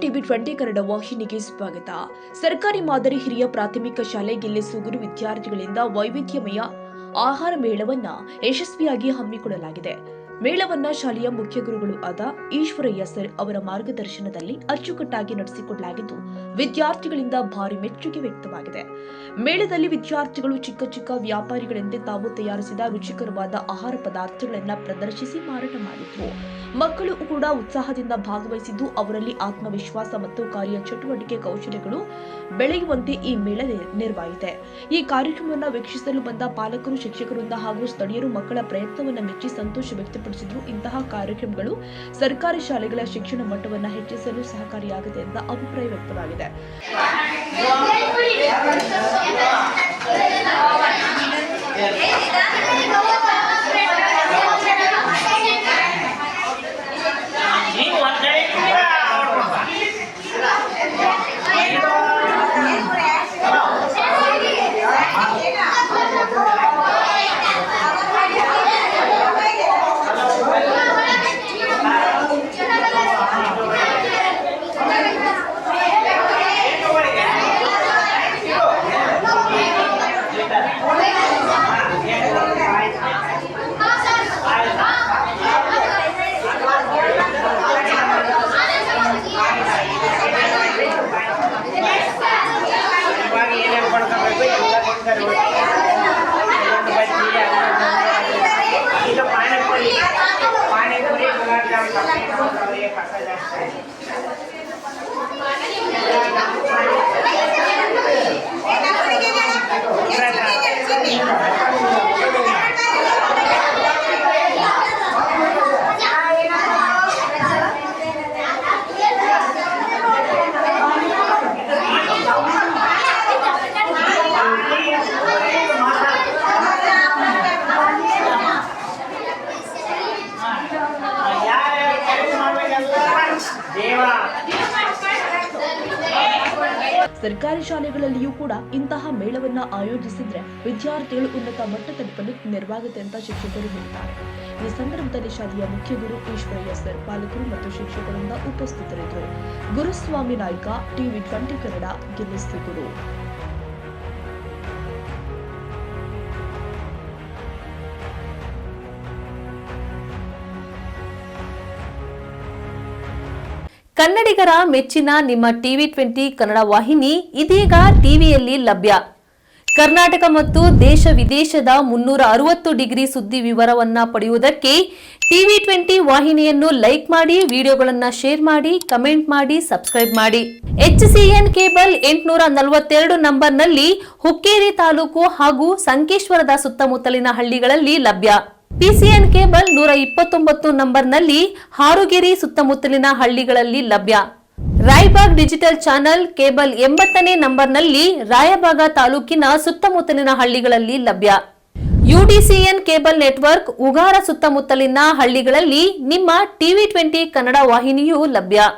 TV 20 Kannada ವಾಹಿನಿಗೆ ಸ್ವಾಗತ. ಸರ್ಕಾರಿ ಮಾದರಿ ಹಿರಿಯ ಪ್ರಾಥಮಿಕ ಶಾಲೆ ಗಿಲ್ಲೆಸೂಗೂರು ವಿದ್ಯಾರ್ಥಿಗಳಿಂದ ವೈವಿಧ್ಯಮಯ ಆಹಾರ ಮೇಳವನ್ನ ಯಶಸ್ವಿಯಾಗಿ ಹಮ್ಮಿಕೊಳ್ಳಲಾಗಿದೆ. ಮೇಳವನ್ನ ಶಾಲೆಯ ಮುಖ್ಯ ಗುರುಗಳು ಆದ ಈಶ್ವರಯ್ಯ ಸರ್ ಅವರ ಮಾರ್ಗದರ್ಶನದಲ್ಲಿ ಅಚ್ಚುಕಟ್ಟಾಗಿ ನಡೆಸಿಕೊಡಲಾಗಿದ್ದು ವಿದ್ಯಾರ್ಥಿಗಳಿಂದ ಭಾರಿ ಮೆಚ್ಚುಗೆ ವ್ಯಕ್ತವಾಗಿದೆ. ಮೇಳದಲ್ಲಿ ವಿದ್ಯಾರ್ಥಿಗಳು ಚಿಕ್ಕ ಚಿಕ್ಕ ವ್ಯಾಪಾರಿಗಳಂತೆ ತಾವು ತಯಾರಿಸಿದ ರುಚಿಕರವಾದ ಆಹಾರ ಪದಾರ್ಥಗಳನ್ನು ಪ್ರದರ್ಶಿಸಿ ಮಾರಾಟ ಮಾಡಿದ್ರು. ಮಕ್ಕಳು ಕೂಡ ಉತ್ಸಾಹದಿಂದ ಭಾಗವಹಿಸಿದ್ದು ಅವರಲ್ಲಿ ಆತ್ಮವಿಶ್ವಾಸ ಮತ್ತು ಕಾರ್ಯಚಟುವಟಿಕೆ ಕೌಶಲ್ಯಗಳು ಬೆಳೆಯುವಂತೆ ಈ ಮೇಳ ನೆರವಾಯಿತು. ಈ ಕಾರ್ಯಕ್ರಮವನ್ನು ವೀಕ್ಷಿಸಲು ಬಂದ ಪಾಲಕರು, ಶಿಕ್ಷಕರಿಂದ ಹಾಗೂ ಸ್ಥಳೀಯರು ಮಕ್ಕಳ ಪ್ರಯತ್ನವನ್ನು ಮೆಚ್ಚಿ ಸಂತೋಷ ವ್ಯಕ್ತಪಡಿಸಿದ್ರು. ಇಂತಹ ಕಾರ್ಯಕ್ರಮಗಳು ಸರ್ಕಾರಿ ಶಾಲೆಗಳ ಶಿಕ್ಷಣ ಮಟ್ಟವನ್ನು ಹೆಚ್ಚಿಸಲು ಸಹಕಾರಿಯಾಗಿದೆ ಎಂಬ ಅಭಿಪ್ರಾಯ ವ್ಯಕ್ತವಾಗಿದೆ. ಸರ್ಕಾರಿ ಶಾಲೆಗಳಲ್ಲಿಯೂ ಕೂಡ ಇಂತಹ ಮೇಳವನ್ನ ಆಯೋಜಿಸಿದ್ರೆ ವಿದ್ಯಾರ್ಥಿಗಳು ಉನ್ನತ ಮಟ್ಟ ತಲುಪಲು ನೆರವಾಗುತ್ತೆ ಅಂತ ಶಿಕ್ಷಕರು ಹೇಳಿದ್ದಾರೆ. ಈ ಸಂದರ್ಭದಲ್ಲಿ ಶಾಲೆಯ ಮುಖ್ಯ ಗುರು ಈಶ್ವರಯ್ಯ ಸರ್, ಪಾಲಕರು ಮತ್ತು ಶಿಕ್ಷಕರಿಂದ ಉಪಸ್ಥಿತರಿದ್ದರು. ಗುರುಸ್ವಾಮಿ ನಾಯ್ಕ, ಟಿವಿ 20 ಕನ್ನಡ, ಗಿಲ್ಲೆಸೂಗೂರು. ಕನ್ನಡಿಗರ ಮೆಚ್ಚಿನ ನಿಮ್ಮ ಟಿವಿ 20 ಕನ್ನಡ ವಾಹಿನಿ ಇದೀಗ ಟಿವಿಯಲ್ಲಿ ಲಭ್ಯ. ಕರ್ನಾಟಕ ಮತ್ತು ದೇಶ ವಿದೇಶದ 360 ಡಿಗ್ರಿ ಸುದ್ದಿ ವಿವರವನ್ನ ಪಡೆಯುವುದಕ್ಕೆ ಟಿವಿ 20 ವಾಹಿನಿಯನ್ನು ಲೈಕ್ ಮಾಡಿ, ವಿಡಿಯೋಗಳನ್ನು ಶೇರ್ ಮಾಡಿ, ಕಮೆಂಟ್ ಮಾಡಿ, ಸಬ್ಸ್ಕ್ರೈಬ್ ಮಾಡಿ. HCN ಕೇಬಲ್ 842 ನಂಬರ್ನಲ್ಲಿ ಹುಕ್ಕೇರಿ ತಾಲೂಕು ಹಾಗೂ ಸಂಕೇಶ್ವರದ ಸುತ್ತಮುತ್ತಲಿನ ಹಳ್ಳಿಗಳಲ್ಲಿ ಲಭ್ಯ. PCN ಕೇಬಲ್ 129 ನಂಬರ್ನಲ್ಲಿ ಹಾರುಗೆರೆ ಸುತ್ತಮುತ್ತಲಿನ ಹಳ್ಳಿಗಳಲ್ಲಿ ಲಭ್ಯ. ರಾಯಬಾಗ್ ಡಿಜಿಟಲ್ ಚಾನೆಲ್ ಕೇಬಲ್ 80ನೇ ನಂಬರ್ನಲ್ಲಿ ರಾಯಬಾಗ ತಾಲೂಕಿನ ಸುತ್ತಮುತ್ತಲಿನ ಹಳ್ಳಿಗಳಲ್ಲಿ ಲಭ್ಯ. UDCN ಕೇಬಲ್ ನೆಟ್ವರ್ಕ್ ಉಗಾರ ಸುತ್ತಮುತ್ತಲಿನ ಹಳ್ಳಿಗಳಲ್ಲಿ ನಿಮ್ಮ ಟಿವಿ 20 ಕನ್ನಡ ವಾಹಿನಿಯೂ ಲಭ್ಯ.